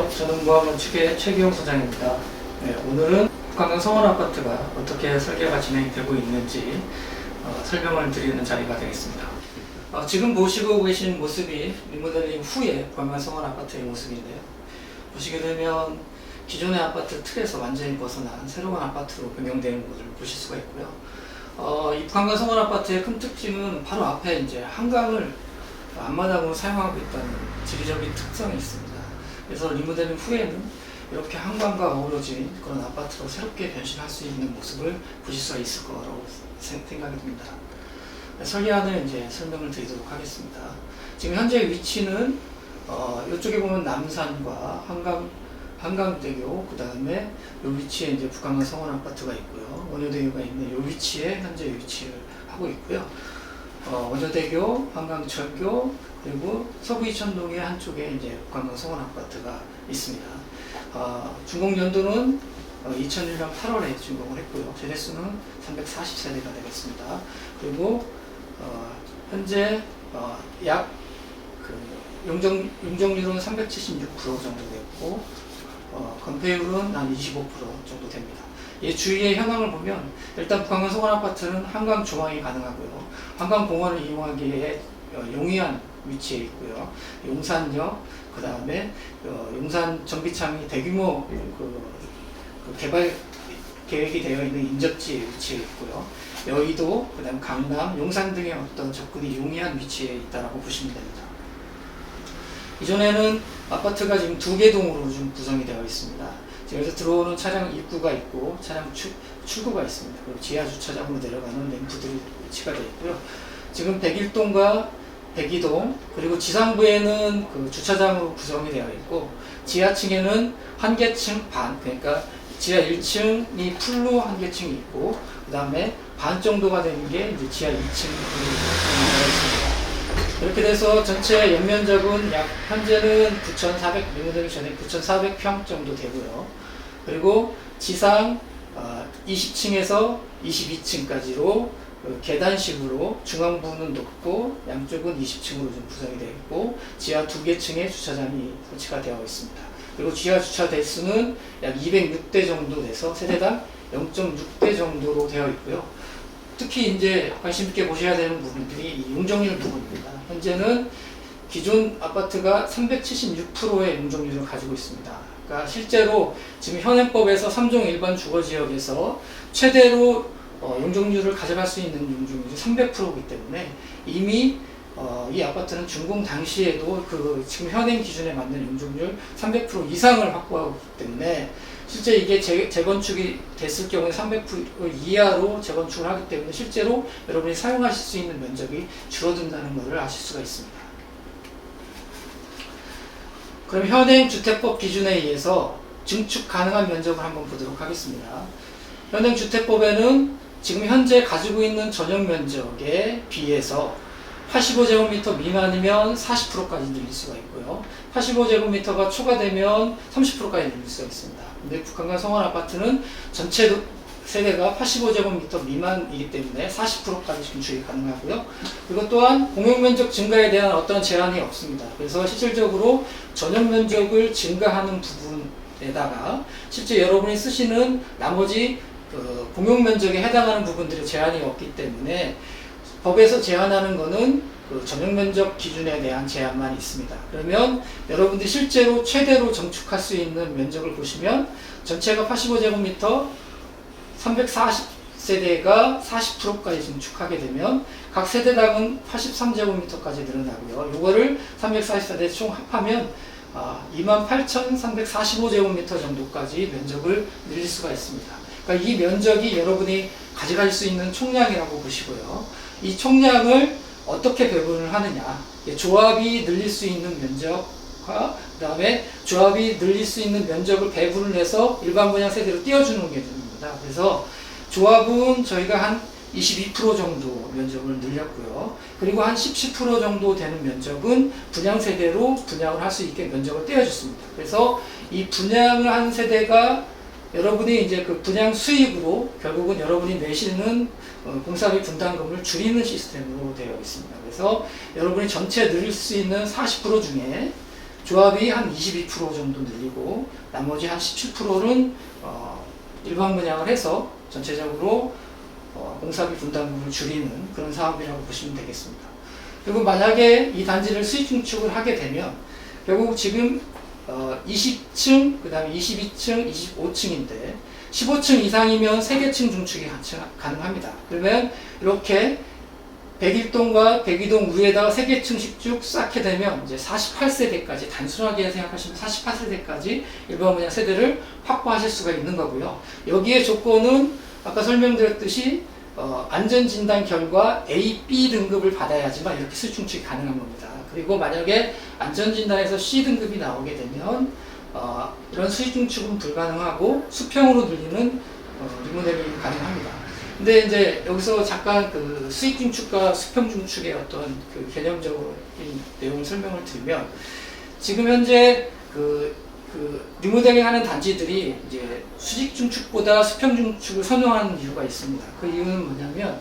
안녕하세요. 저는 무한건축의 최기용 소장입니다. 네, 오늘은 북한강 성원아파트가 어떻게 설계가 진행되고 있는지 설명을 드리는 자리가 되겠습니다. 지금 보시고 계신 모습이 리모델링 후에 북한강 성원아파트의 모습인데요. 보시게 되면 기존의 아파트 틀에서 완전히 벗어난 새로운 아파트로 변경되는 것을 보실 수가 있고요. 이 북한강 성원아파트의 큰 특징은 바로 앞에 이제 한강을 앞마당으로 사용하고 있다는 지리적인 특성이 있습니다. 그래서 리모델링 후에는 이렇게 한강과 어우러진 그런 아파트로 새롭게 변신할 수 있는 모습을 보실 수가 있을 거라고 생각이 듭니다. 설계안을 이제 설명을 드리도록 하겠습니다. 지금 현재 위치는 이쪽에 보면 남산과 한강대교, 그 다음에 이 위치에 이제 북한강 성원 아파트가 있고요. 원효대교가 있는 이 위치에 현재 위치를 하고 있고요. 원효대교, 한강철교, 그리고 서부이천동의 한쪽에 이제 북한강 성원 아파트가 있습니다. 준공 연도는 2001년 8월에 준공을 했고요. 세대수는 340세대가 되겠습니다. 그리고 현재 약 용적률은 376% 정도 됐고 건폐율은 한 25% 정도 됩니다. 이 주위의 현황을 보면 일단 북한강 성원 아파트는 한강 조망이 가능하고요. 한강 공원을 이용하기에 용이한 위치에 있고요. 용산역, 그 다음에 용산 정비창이 대규모 개발 계획이 되어 있는 인접지에 위치해 있고요. 여의도, 그 다음 강남, 용산 등의 어떤 접근이 용이한 위치에 있다고 보시면 됩니다. 이전에는 아파트가 지금 2개 동으로 좀 구성이 되어 있습니다. 여기서 들어오는 차량 입구가 있고 차량 출구가 있습니다. 그리고 지하 주차장으로 내려가는 램프들이 위치가 되어 있고요. 지금 101동과 102동, 그리고 지상부에는 그 주차장으로 구성이 되어 있고 지하층에는 한 개층 반, 그러니까 지하 1층이 풀로 한 개층이 있고 그 다음에 반 정도가 되는 게 이제 지하 2층으로 되어 있습니다. 이렇게 돼서 전체 연면적은 약 현재는 9,400, 리모델링 전에 9,400평 정도 되고요. 그리고 지상 20층에서 22층까지로 계단식으로 중앙부는 높고 양쪽은 20층으로 좀 구성이 되어 있고 지하 2개층에 주차장이 설치가 되어 있습니다. 그리고 지하 주차 대수는 약 206대 정도 돼서 세대당 0.6대 정도로 되어 있고요. 특히 이제 관심 있게 보셔야 되는 부분들이 용적률 부분입니다. 현재는 기존 아파트가 376%의 용적률을 가지고 있습니다. 그러니까 실제로 지금 현행법에서 3종 일반 주거지역에서 최대로 용적률을 가져갈 수 있는 용적률이 300%이기 때문에 이미 이 아파트는 준공 당시에도 그 지금 현행 기준에 맞는 용적률 300% 이상을 확보하고 있기 때문에 실제 이게 재건축이 됐을 경우에 300% 이하로 재건축을 하기 때문에 실제로 여러분이 사용하실 수 있는 면적이 줄어든다는 것을 아실 수가 있습니다. 그럼 현행 주택법 기준에 의해서 증축 가능한 면적을 한번 보도록 하겠습니다. 현행 주택법에는 지금 현재 가지고 있는 전용 면적에 비해서 85제곱미터 미만이면 40%까지 늘릴 수가 있고요. 85제곱미터가 초과되면 30%까지 늘릴 수가 있습니다. 근데 북한강 성원 아파트는 전체 세대가 85제곱미터 미만이기 때문에 40%까지 증축이 가능하고요. 그리고 또한 공용면적 증가에 대한 어떤 제한이 없습니다. 그래서 실질적으로 전용 면적을 증가하는 부분에다가 실제 여러분이 쓰시는 나머지 공용면적에 해당하는 부분들의 제한이 없기 때문에 법에서 제한하는 것은 그 전용면적 기준에 대한 제한만 있습니다. 그러면 여러분들이 실제로 최대로 정축할 수 있는 면적을 보시면 전체가 85제곱미터 340세대가 40%까지 증축하게 되면 각 세대당은 83제곱미터까지 늘어나고요. 이거를 340세대 총 합하면 28,345제곱미터 정도까지 면적을 늘릴 수가 있습니다. 그러니까 이 면적이 여러분이 가져갈 수 있는 총량이라고 보시고요. 이 총량을 어떻게 배분을 하느냐, 조합이 늘릴 수 있는 면적과 그 다음에 조합이 늘릴 수 있는 면적을 배분을 해서 일반 분양 세대로 띄워주는 개념입니다. 그래서 조합은 저희가 한 22% 정도 면적을 늘렸고요. 그리고 한 17% 정도 되는 면적은 분양 세대로 분양을 할 수 있게 면적을 띄워줬습니다. 그래서 이 분양을 한 세대가 여러분이 이제 그 분양 수익으로 결국은 여러분이 내시는 공사비 분담금을 줄이는 시스템으로 되어 있습니다. 그래서 여러분이 전체 늘릴 수 있는 40% 중에 조합이 한 22% 정도 늘리고 나머지 한 17%는 일반 분양을 해서 전체적으로 공사비 분담금을 줄이는 그런 사업이라고 보시면 되겠습니다. 그리고 만약에 이 단지를 수익 중축을 하게 되면 결국 지금 20층, 그 다음에 22층, 25층인데 15층 이상이면 3개 층 중축이 가능합니다. 그러면 이렇게 101동과 102동 위에다가 3개 층씩 쭉 쌓게 되면 이제 48세대까지 단순하게 생각하시면 48세대까지 일반 분양 세대를 확보하실 수가 있는 거고요. 여기에 조건은 아까 설명드렸듯이 안전진단 결과 A, B 등급을 받아야지만 이렇게 수익 중축이 가능한 겁니다. 그리고 만약에 안전진단에서 C 등급이 나오게 되면 이런 수익 중축은 불가능하고 수평으로 늘리는 리모델링이 가능합니다. 근데 이제 여기서 잠깐 그 수익 중축과 수평 중축의 어떤 그 개념적으로 이 내용을 설명을 드리면 지금 현재 그 리모델링 하는 단지들이 이제 수직 중축보다 수평 중축을 선호하는 이유가 있습니다. 그 이유는 뭐냐면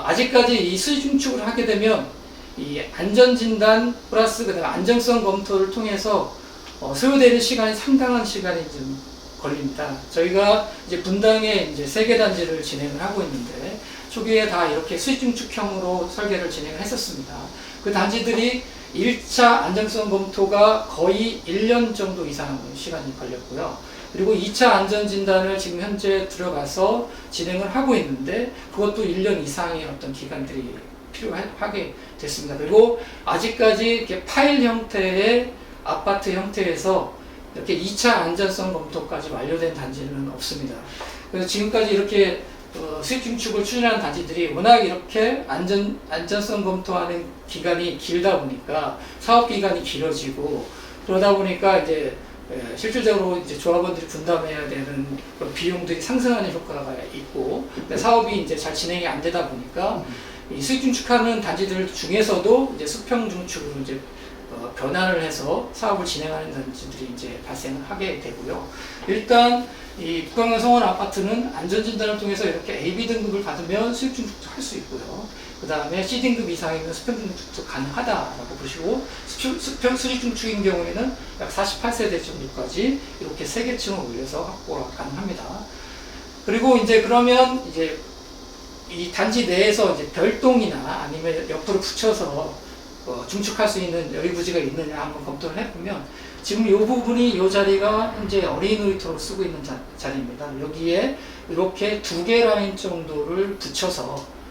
아직까지 이 수직 중축을 하게 되면 이 안전진단 플러스 그다음에 안정성 검토를 통해서 소요되는 시간이 상당한 시간이 좀 걸립니다. 저희가 이제 분당에 이제 3개 단지를 진행을 하고 있는데 초기에 다 이렇게 수직 중축형으로 설계를 진행을 했었습니다. 그 단지들이 1차 안정성 검토가 거의 1년 정도 이상 시간이 걸렸고요. 그리고 2차 안전진단을 지금 현재 들어가서 진행을 하고 있는데 그것도 1년 이상의 어떤 기간들이 필요하게 됐습니다. 그리고 아직까지 이렇게 파일 형태의 아파트 형태에서 이렇게 2차 안전성 검토까지 완료된 단지는 없습니다. 그래서 지금까지 이렇게 수익 중축을 추진하는 단지들이 워낙 이렇게 안전성 검토하는 기간이 길다 보니까 사업 기간이 길어지고 그러다 보니까 이제 실질적으로 이제 조합원들이 분담해야 되는 비용들이 상승하는 효과가 있고 사업이 이제 잘 진행이 안 되다 보니까 이 수익 중축하는 단지들 중에서도 이제 수평 중축으로 이제 변화를 해서 사업을 진행하는 단지들이 이제 발생을 하게 되고요. 일단 이 북강릉 성원 아파트는 안전진단을 통해서 이렇게 AB 등급을 받으면 수익 중축도 할 수 있고요. 그 다음에 C 등급 이상이면 수평 중축도 가능하다라고 보시고 수평 수익 중축인 경우에는 약 48세대 정도까지 이렇게 3개 층을 올려서 확보가 가능합니다. 그리고 이제 그러면 이제 이 단지 내에서 이제 별동이나 아니면 옆으로 붙여서 중축할 수 있는 여유 부지가 있느냐 한번 검토를 해보면 지금 이 부분이 이 자리가 현재 어린이 놀이터로 쓰고 있는 자리입니다. 여기에 이렇게 2개 라인 정도를 붙여서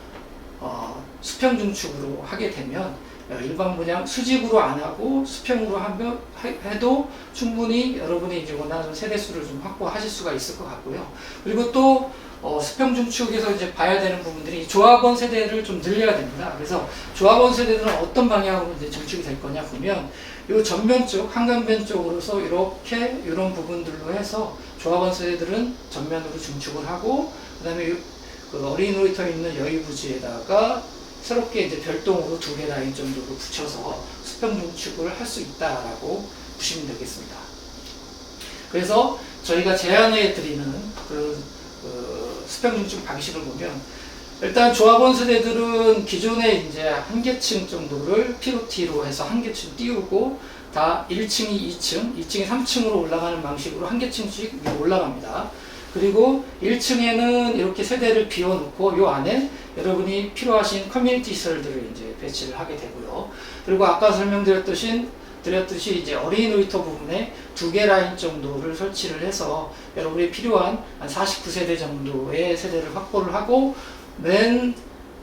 수평 중축으로 하게 되면 일반 분양 수직으로 안 하고 수평으로 해도 충분히 여러분이 이제 원하는 세대수를 좀 확보하실 수가 있을 것 같고요. 그리고 또 수평 중축에서 이제 봐야 되는 부분들이 조합원 세대를 좀 늘려야 됩니다. 그래서 조합원 세대들은 어떤 방향으로 이제 중축이 될 거냐 보면 이 전면 쪽, 한강변 쪽으로서 이렇게 이런 부분들로 해서 조합원 세대들은 전면으로 중축을 하고 그다음에 그 어린이 놀이터 있는 여유 부지에다가 새롭게 이제 별동으로 2개 라인 정도로 붙여서 수평 중축을 할 수 있다라고 보시면 되겠습니다. 그래서 저희가 제안해 드리는 수평 중축 방식을 보면 일단 조합원 세대들은 기존에 이제 1개층 정도를 POT로 해서 1개층 띄우고 다 1층이 2층, 2층이 3층으로 올라가는 방식으로 1개층씩 올라갑니다. 그리고 1층에는 이렇게 세대를 비워놓고 이 안에 여러분이 필요하신 커뮤니티 시설들을 이제 배치를 하게 되고요. 그리고 아까 설명드렸듯이 이제 어린이 놀이터 부분에 2개 라인 정도를 설치를 해서 여러분이 필요한 한 49세대 정도의 세대를 확보를 하고 맨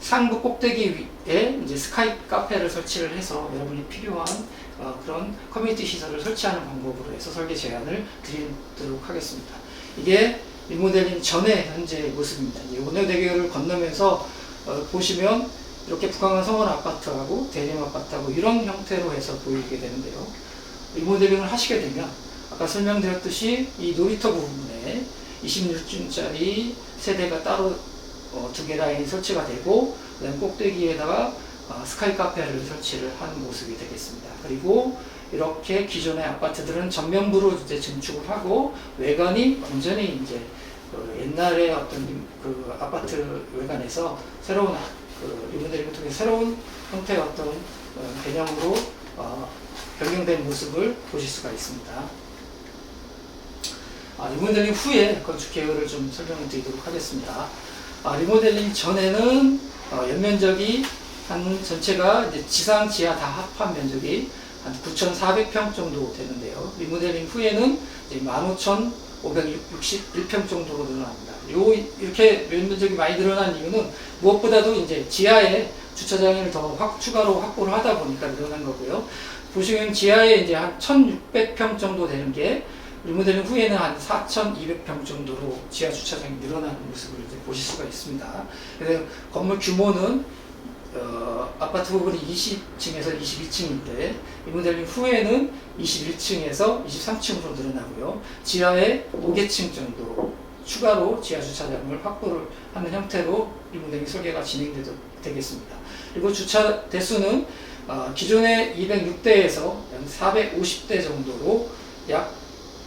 상부 꼭대기 위에 이제 스카이 카페를 설치를 해서 여러분이 필요한 그런 커뮤니티 시설을 설치하는 방법으로 해서 설계 제안을 드리도록 하겠습니다. 이게 리모델링 전의 현재 모습입니다. 원효대교를 건너면서 보시면 이렇게 북한강 성원 아파트하고 대림 아파트하고 이런 형태로 해서 보이게 되는데요. 리모델링을 하시게 되면 아까 설명드렸듯이 이 놀이터 부분에 26층짜리 세대가 따로 2개 라인이 설치가 되고 그다음 꼭대기에다가 스카이 카페를 설치를 하는 모습이 되겠습니다. 그리고 이렇게 기존의 아파트들은 전면부로 이제 증축을 하고 외관이 완전히 이제 옛날에 어떤 그 아파트 외관에서 새로운 리모델링을 통해 새로운 형태의 어떤 개념으로 변경된 모습을 보실 수가 있습니다. 리모델링 후에 건축 계획을 좀 설명을 드리도록 하겠습니다. 리모델링 전에는 연면적이 한 전체가 이제 지상 지하 다 합한 면적이 한 9,400평 정도 되는데요. 리모델링 후에는 이제 15,561평 정도로 늘어납니다. 이렇게 면적이 많이 늘어난 이유는 무엇보다도 이제 지하에 주차장을 더 추가로 확보를 하다 보니까 늘어난 거고요. 보시면 지하에 이제 한 1,600평 정도 되는 게 리모델링 후에는 한 4,200평 정도로 지하 주차장이 늘어나는 모습을 이제 보실 수가 있습니다. 그래서 건물 규모는 아파트 부분이 20층에서 22층인데 리모델링 후에는 21층에서 23층으로 늘어나고요. 지하에 5개층 정도 추가로 지하 주차장을 확보를 하는 형태로 리모델링 설계가 진행돼도 되겠습니다. 그리고 주차 대수는 기존의 206대에서 450대 정도로 약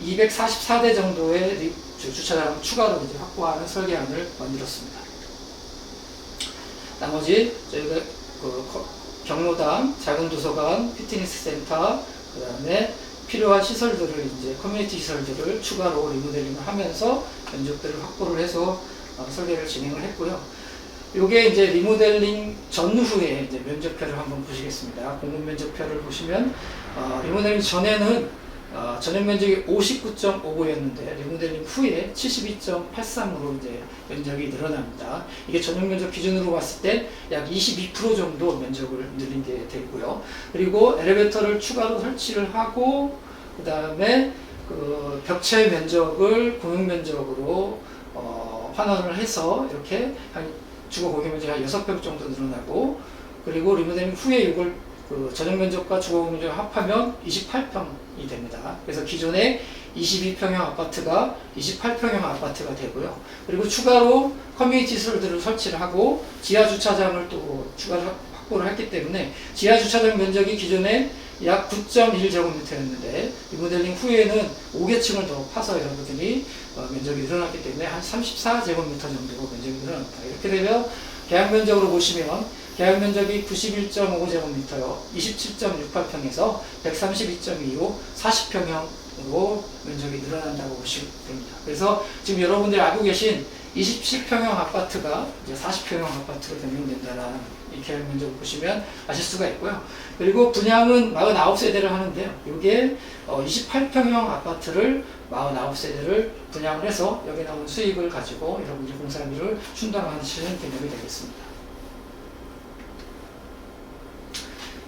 244대 정도의 주차장을 추가로 이제 확보하는 설계안을 만들었습니다. 나머지 저희가 경로당, 작은 도서관, 피트니스 센터, 그 다음에 필요한 시설들을 이제 커뮤니티 시설들을 추가로 리모델링을 하면서 면적들을 확보를 해서 설계를 진행을 했고요. 요게 이제 리모델링 전후에 이제 면적표를 한번 보시겠습니다. 공급 면적표를 보시면 리모델링 전에는 전용 면적이 59.59였는데 리모델링 후에 72.83으로 이제 면적이 늘어납니다. 이게 전용 면적 기준으로 봤을 때 약 22% 정도 면적을 늘린 게 되고요. 그리고 엘리베이터를 추가로 설치를 하고 그 다음에 그 벽체 면적을 공용 면적으로 환원을 해서 이렇게 한 주거 공용 면적이 한 6평 정도 늘어나고, 그리고 리모델링 후에 이걸 그 전용 면적과 주거 공용 면적을 합하면 28평이 됩니다. 그래서 기존에 22평형 아파트가 28평형 아파트가 되고요. 그리고 추가로 커뮤니티 시설들을 설치를 하고 지하 주차장을 또 추가로 확보를 했기 때문에 지하 주차장 면적이 기존에 약 9.1제곱미터였는데 리모델링 후에는 5개층을 더 파서 여러분들이 면적이 늘어났기 때문에 한 34제곱미터 정도로 면적이 늘어납니다. 이렇게 되면 계약 면적으로 보시면 계약 면적이 91.5제곱미터요, 27.68평에서 132.25, 40평형으로 면적이 늘어난다고 보시면 됩니다. 그래서 지금 여러분들이 알고 계신 27평형 아파트가 이제 40평형 아파트로 변경된다는 이 계약 면적을 보시면 아실 수가 있고요. 그리고 분양은 49세대를 하는데요. 이게 28평형 아파트를 49세대를 분양을 해서 여기 나온 수익을 가지고 여러분들이 공사비를 충당하시는 개념이 되겠습니다.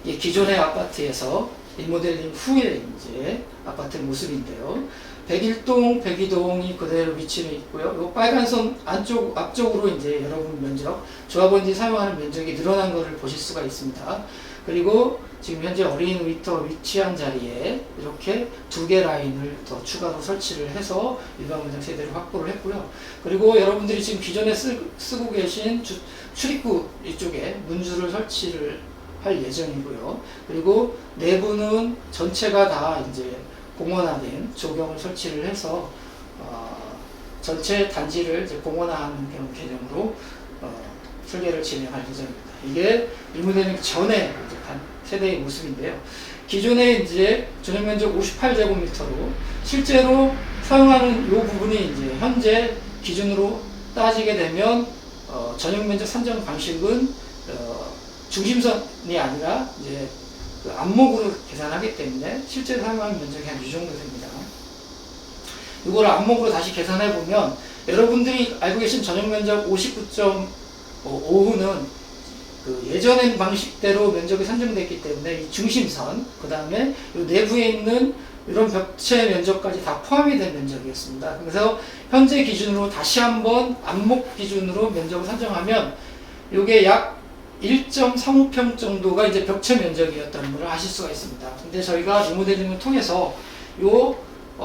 이 기존의 아파트에서 리모델링 후에 이제 아파트 모습인데요. 101동, 102동이 그대로 위치해 있고요. 이 빨간 선 앞쪽으로 이제 여러분 면적, 조합원들이 사용하는 면적이 늘어난 것을 보실 수가 있습니다. 그리고 지금 현재 어린이 놀이터 위치한 자리에 이렇게 2개 라인을 더 추가로 설치를 해서 일반 분양 세대를 확보를 했고요. 그리고 여러분들이 지금 기존에 쓰고 계신 출입구 이쪽에 문줄을 설치를 할 예정이고요. 그리고 내부는 전체가 다 이제 공원화된 조경을 설치를 해서 전체 단지를 이제 공원화하는 그런 개념으로 설계를 진행할 예정입니다. 이게 리모델링 전에 이제 세대의 모습인데요. 기존에 이제 전용 면적 58제곱미터로 실제로 사용하는 이 부분이 이제 현재 기준으로 따지게 되면 전용 면적 산정 방식은 중심선이 아니라 이제 그 안목으로 계산하기 때문에 실제로 사용하는 면적이 한 이 정도 됩니다. 이걸 안목으로 다시 계산해 보면 여러분들이 알고 계신 전용 면적 59.5는 그 예전의 방식대로 면적이 산정됐기 때문에 이 중심선, 그 다음에 내부에 있는 이런 벽체 면적까지 다 포함이 된 면적이었습니다. 그래서 현재 기준으로 다시 한번 안목 기준으로 면적을 산정하면 이게 약 1.35평 정도가 이제 벽체 면적이었다는 걸 아실 수가 있습니다. 근데 저희가 리모델링을 통해서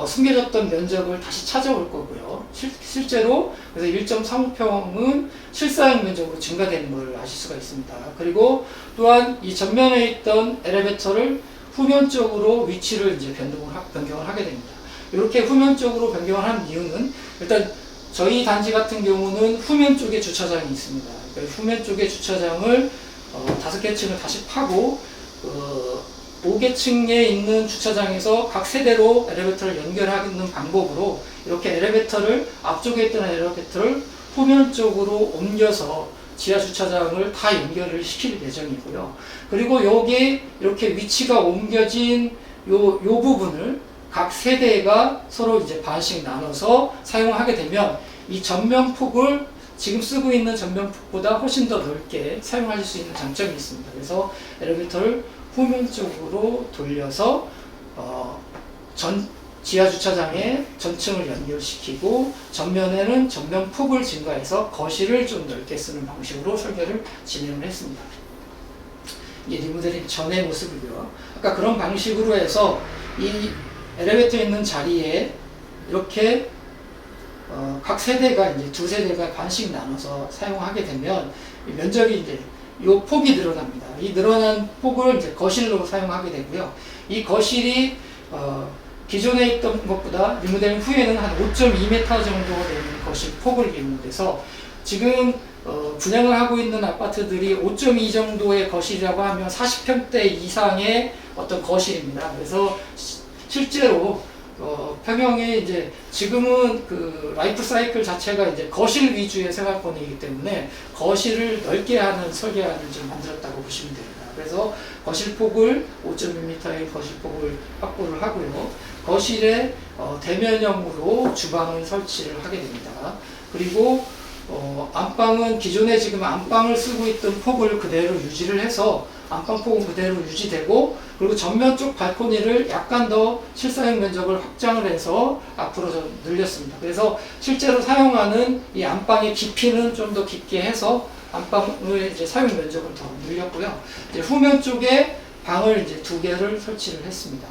숨겨졌던 면적을 다시 찾아올 거고요. 실제로 그래서 1.35평은 실사용 면적으로 증가되는 걸 아실 수가 있습니다. 그리고 또한 이 전면에 있던 엘리베이터를 후면 쪽으로 위치를 이제 변경을 하게 됩니다. 이렇게 후면 쪽으로 변경을 한 이유는 일단 저희 단지 같은 경우는 후면 쪽에 주차장이 있습니다. 후면 쪽에 주차장을 5개 층을 다시 파고 5계층에 있는 주차장에서 각 세대로 엘리베이터를 연결하는 방법으로 이렇게 엘리베이터를 앞쪽에 있던 엘리베이터를 후면 쪽으로 옮겨서 지하 주차장을 다 연결을 시킬 예정이고요. 그리고 여기 이렇게 위치가 옮겨진 요 부분을 각 세대가 서로 이제 반씩 나눠서 사용하게 되면 이 전면폭을 지금 쓰고 있는 전면폭보다 훨씬 더 넓게 사용할 수 있는 장점이 있습니다. 그래서 엘리베이터를 후면 쪽으로 돌려서 지하 주차장에 전층을 연결시키고 전면에는 전면 폭을 증가해서 거실을 좀 넓게 쓰는 방식으로 설계를 진행을 했습니다. 이게 리모델링 전의 모습이고요. 아까 그런 방식으로 해서 이 엘리베이터에 있는 자리에 이렇게 각 세대가 이제 두 세대가 반씩 나눠서 사용하게 되면 면적이 이제 요 폭이 늘어납니다. 이 늘어난 폭을 이제 거실로 사용하게 되고요. 이 거실이 기존에 있던 것보다 리모델링 후에는 한 5.2m 정도 되는 거실 폭을 이용해서 지금 분양을 하고 있는 아파트들이 5.2 정도의 거실이라고 하면 40평대 이상의 어떤 거실입니다. 그래서 실제로 평형에 이제 지금은 그 라이프 사이클 자체가 이제 거실 위주의 생활권이기 때문에 거실을 넓게 하는 설계안을 좀 만들었다고 보시면 됩니다. 그래서 거실 폭을 5.2m의 거실 폭을 확보를 하고요. 거실에 대면형으로 주방을 설치를 하게 됩니다. 그리고 안방은 기존에 지금 안방을 쓰고 있던 폭을 그대로 유지를 해서 안방 폭은 그대로 유지되고, 그리고 전면 쪽 발코니를 약간 더 실사용 면적을 확장을 해서 앞으로 좀 늘렸습니다. 그래서 실제로 사용하는 이 안방의 깊이는 좀 더 깊게 해서 안방의 이제 사용 면적을 더 늘렸고요. 이제 후면 쪽에 방을 이제 2개를 설치를 했습니다.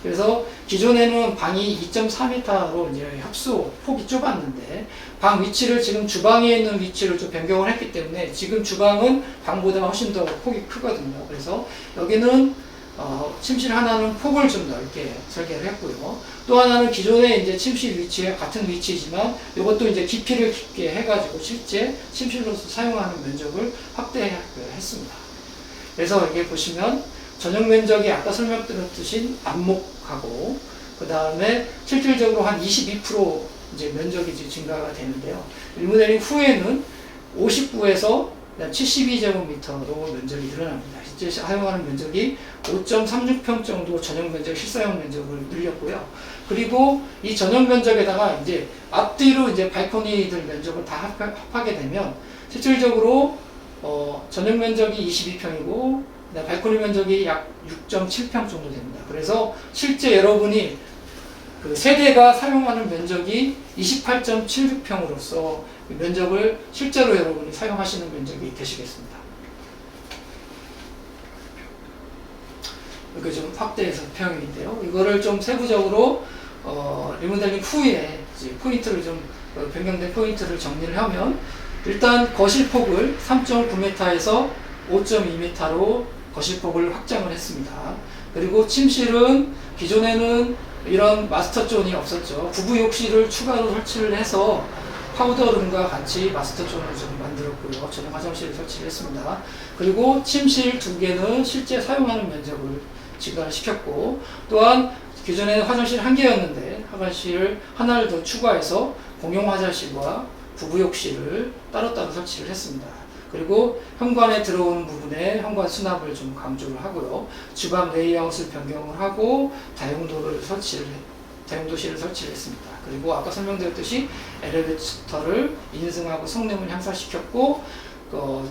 그래서 기존에는 방이 2.4m로 이제 합수 폭이 좁았는데 방 위치를 지금 주방에 있는 위치를 좀 변경을 했기 때문에 지금 주방은 방보다 훨씬 더 폭이 크거든요. 그래서 여기는 침실 하나는 폭을 좀 넓게 설계를 했고요. 또 하나는 기존에 이제 침실 위치에 같은 위치지만 이것도 이제 깊이를 깊게 해가지고 실제 침실로서 사용하는 면적을 확대했습니다. 그래서 여기 보시면 전용 면적이 아까 설명드렸듯이 안목하고 그 다음에 실질적으로 한 22% 이제 면적이 이제 증가가 되는데요. 리모델링 후에는 59에서 72제곱미터로 면적이 늘어납니다. 실제 사용하는 면적이 5.36평 정도 전용 면적, 실사용 면적을 늘렸고요. 그리고 이 전용 면적에다가 이제 앞뒤로 이제 발코니들 면적을 다 합하게 되면 실질적으로 전용 면적이 22평이고 발코니 면적이 약 6.7평 정도 됩니다. 그래서 실제 여러분이 그 세대가 사용하는 면적이 28.76평으로서 면적을 실제로 여러분이 사용하시는 면적이 되시겠습니다. 이거 좀 확대해서 평인데요. 이거를 좀 세부적으로 리모델링 후에 이제 포인트를 좀 변경된 포인트를 정리를 하면 일단 거실폭을 3.9m에서 5.2m로 거실폭을 확장을 했습니다. 그리고 침실은 기존에는 이런 마스터존이 없었죠. 부부 욕실을 추가로 설치를 해서 파우더룸과 같이 마스터존을 좀 만들었고요. 전용 화장실을 설치를 했습니다. 그리고 침실 2개는 실제 사용하는 면적을 증가를 시켰고, 또한 기존에는 화장실 1개였는데 화장실 하나를 더 추가해서 공용 화장실과 부부 욕실을 따로따로 설치를 했습니다. 그리고 현관에 들어오는 부분에 현관 수납을 좀 강조를 하고요. 주방 레이아웃을 변경을 하고 다용도실을 설치를 했습니다. 그리고 아까 설명드렸듯이 엘리베이터를 인승하고 성능을 향상시켰고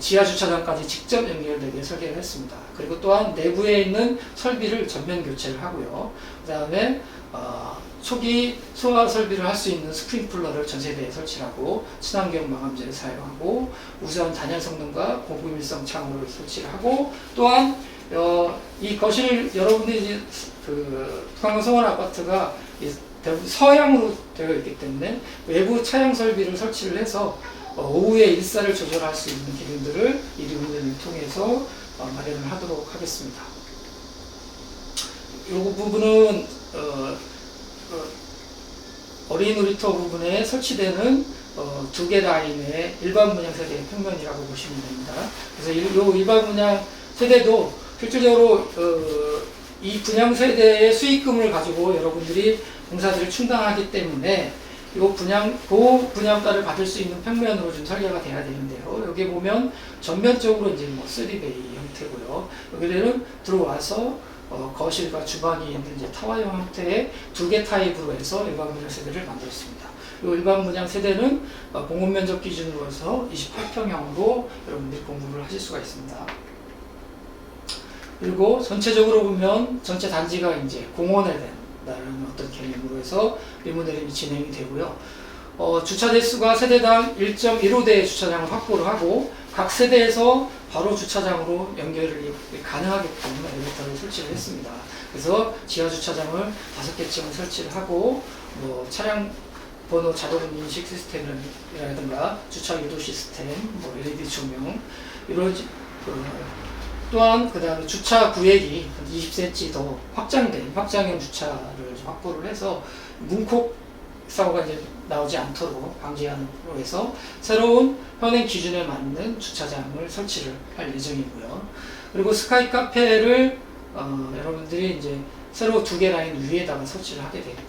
지하 주차장까지 직접 연결되게 설계를 했습니다. 그리고 또한 내부에 있는 설비를 전면 교체를 하고요. 그 다음에 초기 소화 설비를 할 수 있는 스프링클러를 전 세대에 설치하고 친환경 마감재를 사용하고 우수한 단열 성능과 고부밀성 창호를 설치를 하고, 또한 이 거실 여러분들이 그 북한강 성원 아파트가 대부분 서양으로 되어 있기 때문에 외부 차양 설비를 설치를 해서 오후에 일사를 조절할 수 있는 기능들을 이 리모델링을 통해서 마련을 하도록 하겠습니다. 이 부분은 어린이 놀이터 부분에 설치되는 2개 라인의 일반 분양 세대의 평면이라고 보시면 됩니다. 그래서 이 일반 분양 세대도 실질적으로 이 분양 세대의 수익금을 가지고 여러분들이 공사들을 충당하기 때문에 그 분양가를 받을 수 있는 평면으로 좀 설계가 돼야 되는데요. 여기 보면 전면적으로 이제 뭐 3베이 형태고요. 여기는 들어와서 거실과 주방이 있는 이제 타워형 형태의 2개 타입으로 해서 일반 분양 세대를 만들었습니다. 이 일반 분양 세대는 공급 면적 기준으로 해서 28평형으로 여러분들이 공부를 하실 수가 있습니다. 그리고 전체적으로 보면 전체 단지가 이제 공원에 된다는 어떤 개념으로 해서 리모델링이 진행이 되고요. 주차 대수가 세대당 1.15대의 주차장을 확보를 하고 각 세대에서 바로 주차장으로 연결이 가능하게끔 엘리베이터를 설치를 했습니다. 그래서 지하 주차장을 5개쯤을 설치를 하고 뭐 차량 번호 자동 인식 시스템이라든가 주차 유도 시스템, 뭐 LED 조명 이런 또한 그 다음에 주차 구획이 20cm 더 확장된 확장형 주차를 확보를 해서 문콕 사고가 이제 나오지 않도록 방지하는으로 해서 새로운 현행 기준에 맞는 주차장을 설치를 할 예정이고요. 그리고 스카이 카페를 여러분들이 이제 새로 2개 라인 위에다가 설치를 하게 됩니다.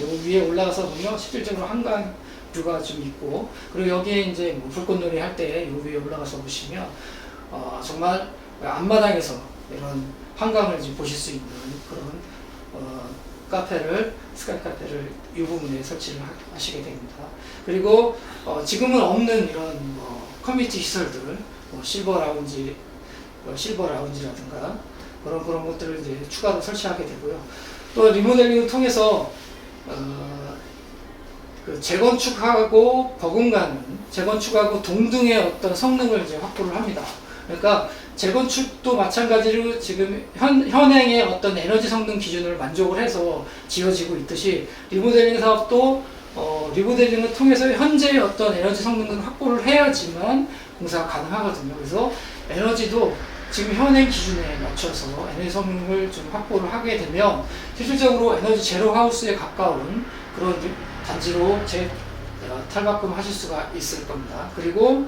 요 위에 올라가서 보면 실질적으로 한강 뷰가 좀 있고, 그리고 여기에 이제 뭐 불꽃놀이 할 때 요 위에 올라가서 보시면 정말 앞마당에서 이런 한강을 이제 보실 수 있는 그런 스카이 카페를 이 부분에 설치를 하시게 됩니다. 그리고 지금은 없는 이런 커뮤니티 시설들, 실버 라운지라든가 그런 것들을 이제 추가로 설치하게 되고요. 또 리모델링을 통해서 그 재건축하고 버금가는 재건축하고 동등의 어떤 성능을 이제 확보를 합니다. 그러니까 재건축도 마찬가지로 지금 현행의 어떤 에너지 성능 기준을 만족을 해서 지어지고 있듯이 리모델링 사업도 리모델링을 통해서 현재의 어떤 에너지 성능을 확보를 해야지만 공사가 가능하거든요. 그래서 에너지도 지금 현행 기준에 맞춰서 에너지 성능을 좀 확보를 하게 되면 실질적으로 에너지 제로 하우스에 가까운 그런 단지로 탈바꿈 하실 수가 있을 겁니다. 그리고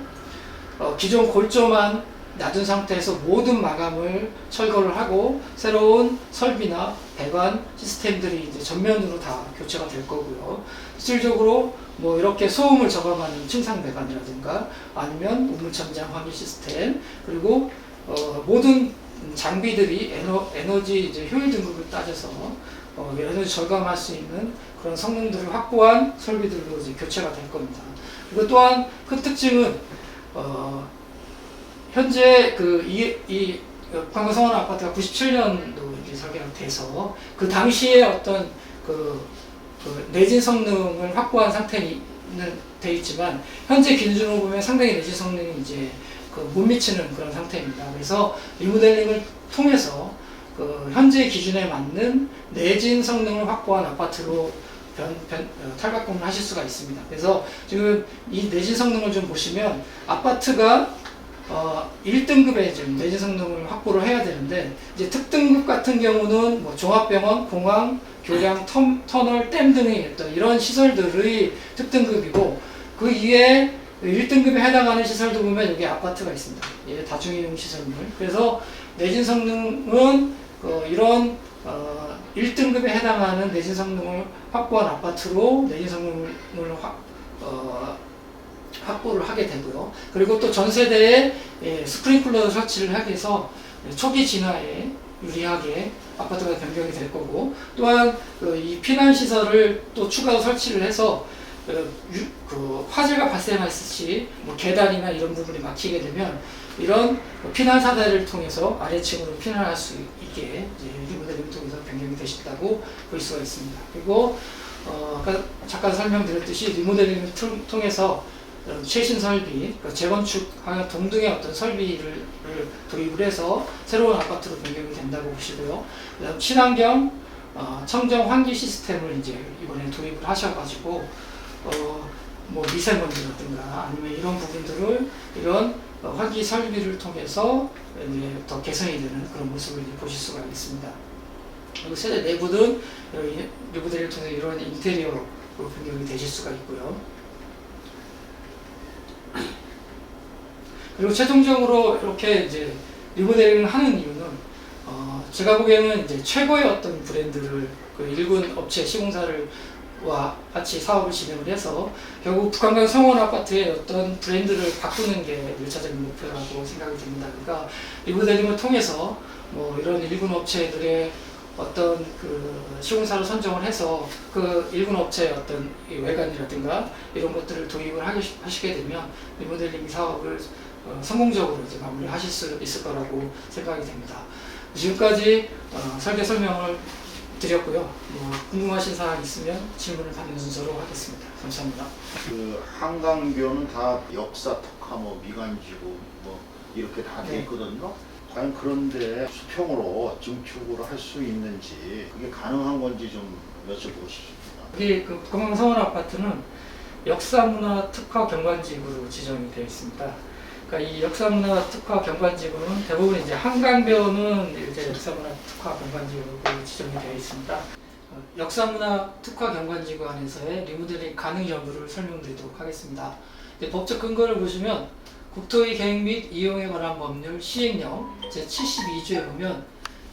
기존 골조만 놔둔 상태에서 모든 마감을 철거를 하고 새로운 설비나 배관 시스템들이 이제 전면으로 다 교체가 될 거고요. 실질적으로 뭐 이렇게 소음을 저감하는 층상 배관이라든가 아니면 우물천장 환기 시스템, 그리고 모든 장비들이 에너지 이제 효율 등급을 따져서 에너지 절감할 수 있는 그런 성능들을 확보한 설비들로 이제 교체가 될 겁니다. 그리고 또한 큰 특징은 현재 이 광교성원 아파트가 97년도 이제 설계가 돼서 그 당시에 어떤 내진 성능을 확보한 상태는 돼 있지만 현재 기준으로 보면 상당히 내진 성능이 이제 못 미치는 그런 상태입니다. 그래서 리모델링을 통해서 현재 기준에 맞는 내진 성능을 확보한 아파트로 탈바꿈을 하실 수가 있습니다. 그래서 지금 이 내진 성능을 좀 보시면 아파트가 1등급의 좀 내진 성능을 확보를 해야 되는데 이제 특등급 같은 경우는 뭐 종합병원, 공항, 교량, 터널, 댐 등의 어떤 이런 시설들의 특등급이고 그 이외에 1등급에 해당하는 시설도 보면 여기 아파트가 있습니다. 예, 다중이용 시설물. 그래서 내진 성능은 이런 1등급에 해당하는 내진 성능을 확보한 아파트로 내진 성능을 확보를 하게 되고요. 그리고 또 전 세대에 스프링클러 설치를 하게 해서 초기 진화에 유리하게 아파트가 변경이 될 거고, 또한 이 피난 시설을 또 추가로 설치를 해서 화재가 발생했을 시 뭐 계단이나 이런 부분이 막히게 되면 이런 피난 사다리를 통해서 아래층으로 피난할 수 있게 리모델링을 통해서 변경이 되셨다고 볼 수가 있습니다. 그리고 아까 잠깐 설명드렸듯이 리모델링을 통해서 최신 설비, 재건축하는 동등의 어떤 설비를 도입을 해서 새로운 아파트로 변경이 된다고 보시고요. 그다음 친환경 청정 환기 시스템을 이제 이번에 도입을 하셔가지고 뭐 미세먼지라든가 아니면 이런 부분들을 이런 환기 설비를 통해서 이제 더 개선이 되는 그런 모습을 이제 보실 수가 있습니다. 그리고 세대 내부는 리모델링을 통해서 이런 인테리어로 변경이 되실 수가 있고요. 그리고 최종적으로 이렇게 이제 리모델링을 하는 이유는 제가 보기에는 이제 최고의 어떤 브랜드를 그 일군 업체 시공사를 와 같이 사업을 진행을 해서 결국 북한강 성원 아파트의 어떤 브랜드를 바꾸는 게 1차적인 목표라고 생각이 듭니다. 그러니까 리모델링을 통해서 뭐 이런 일군 업체들의 어떤 그 시공사를 선정을 해서 그 일군 업체의 어떤 외관이라든가 이런 것들을 도입을 하시게 되면 리모델링 사업을 성공적으로 이제 마무리하실 수 있을 거라고 생각이 됩니다. 지금까지 설계 설명을 드렸고요. 뭐 궁금하신 사항 있으면 질문을 받는 순서로 하겠습니다. 감사합니다. 그 한강변은 다 역사 특화, 뭐 미관지구 뭐 이렇게 다 돼 있거든요. 과연 그런데 수평으로 증축을 할 수 있는지 그게 가능한 건지 좀 여쭤보고 싶습니다. 여기 그 북한강 성원 아파트는 역사문화 특화 경관지구로 지정이 되어 있습니다. 그러니까 이 역사문화 특화 경관지구는 대부분 이제 한강변은 이제 역사문화 특화 경관지구로 지정이 되어 있습니다. 역사문화 특화 경관지구 안에서의 리모델링 가능 여부를 설명드리도록 하겠습니다. 법적 근거를 보시면 국토의 계획 및 이용에 관한 법률 시행령 제72조에 보면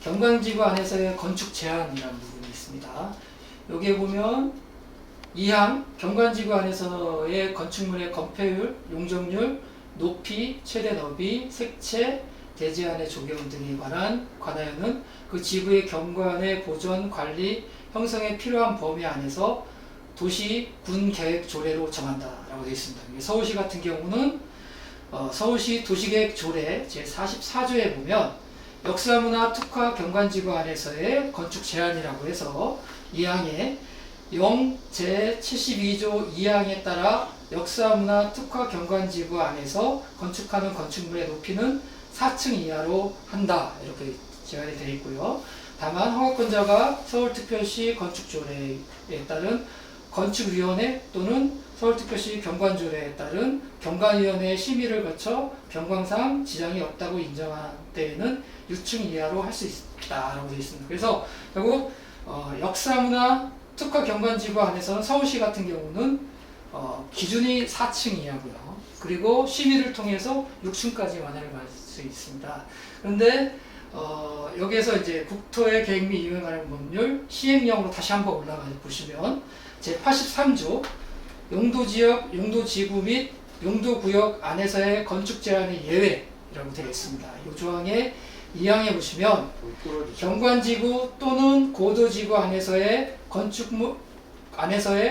경관지구 안에서의 건축 제한이라는 부분이 있습니다. 여기에 보면 2항 경관지구 안에서의 건축물의 건폐율, 용적률, 높이, 최대 너비, 색채, 대지안의 조경 등에 관하여는 그 지구의 경관의 보존, 관리, 형성에 필요한 범위 안에서 도시, 군 계획 조례로 정한다라고 되어 있습니다. 서울시 같은 경우는 서울시 도시계획 조례 제44조에 보면 역사문화 특화 경관지구 안에서의 건축 제한이라고 해서 2항에 제72조 2항에 따라 역사문화 특화 경관지구 안에서 건축하는 건축물의 높이는 4층 이하로 한다 이렇게 제한이 되어 있고요. 다만 허가권자가 서울특별시 건축조례에 따른 건축위원회 또는 서울특별시 경관조례에 따른 경관위원회의 심의를 거쳐 경관상 지장이 없다고 인정한 때에는 6층 이하로 할 수 있다라고 되어 있습니다. 그래서 결국 역사문화 특화 경관지구 안에서는 서울시 같은 경우는 기준이 4층 이하고요. 그리고 심의를 통해서 6층까지 완화를 받을 수 있습니다. 그런데 여기에서 이제 국토의 계획 및 이용에 관한 법률 시행령으로 다시 한번 올라가 보시면 제83조 용도지역, 용도지구 및 용도구역 안에서의 건축 제한의 예외라고 되어 있습니다. 이 조항의 2항에 보시면 경관지구 또는 고도지구 안에서의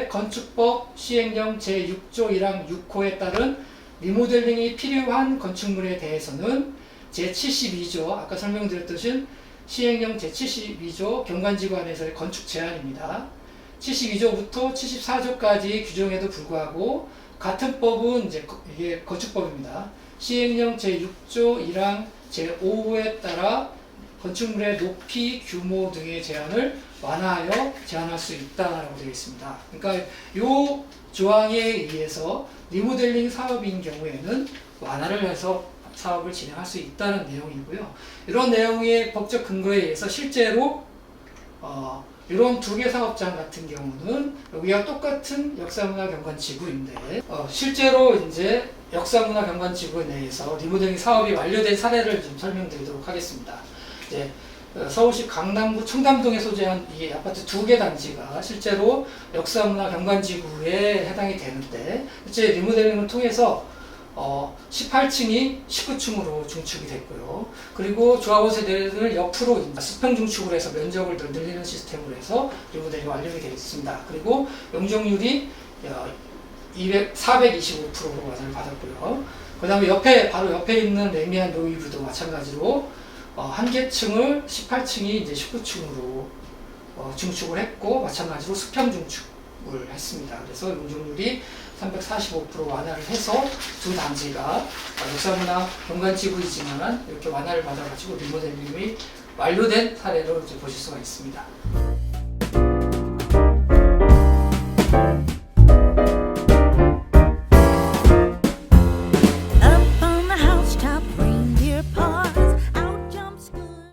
건축법 시행령 제6조 1항 6호에 따른 리모델링이 필요한 건축물에 대해서는 제72조 아까 설명드렸듯이 시행령 제72조 경관지구 안에서의 건축 제한입니다. 72조부터 74조까지 규정에도 불구하고 같은 법은 이제 이게 건축법입니다. 시행령 제6조 1항 제5호에 따라 건축물의 높이, 규모 등의 제한을 완화하여 제한할 수 있다라고 되어 있습니다. 그러니까 이 조항에 의해서 리모델링 사업인 경우에는 완화를 해서 사업을 진행할 수 있다는 내용이고요. 이런 내용의 법적 근거에 의해서 실제로 이런 두 개 사업장 같은 경우는 여기와 똑같은 역사문화 경관지구인데 실제로 이제 역사문화 경관지구 내에서 리모델링 사업이 완료된 사례를 좀 설명드리도록 하겠습니다. 이제 서울시 강남구 청담동에 소재한 이 아파트 2개 단지가 실제로 역사문화 경관지구에 해당이 되는데 실제 리모델링을 통해서 18층이 19층으로 중축이 됐고요. 그리고 조합원 세대를 옆으로 수평 중축을 해서 면적을 더 늘리는 시스템으로 해서 리모델링이 완료가 되어 있습니다. 그리고 용적률이 425%로 완화를 받았고요. 그 다음에 바로 옆에 있는 레미안 로이브도 마찬가지로 한 개 층을 18층이 이제 19층으로 중축을 했고 마찬가지로 수평 중축을 했습니다. 그래서 용적률이 345% 완화를 해서 두 단지가 역사문화 경관지구이지만 이렇게 완화를 받아가지고 리모델링이 완료된 사례로 이제 보실 수가 있습니다.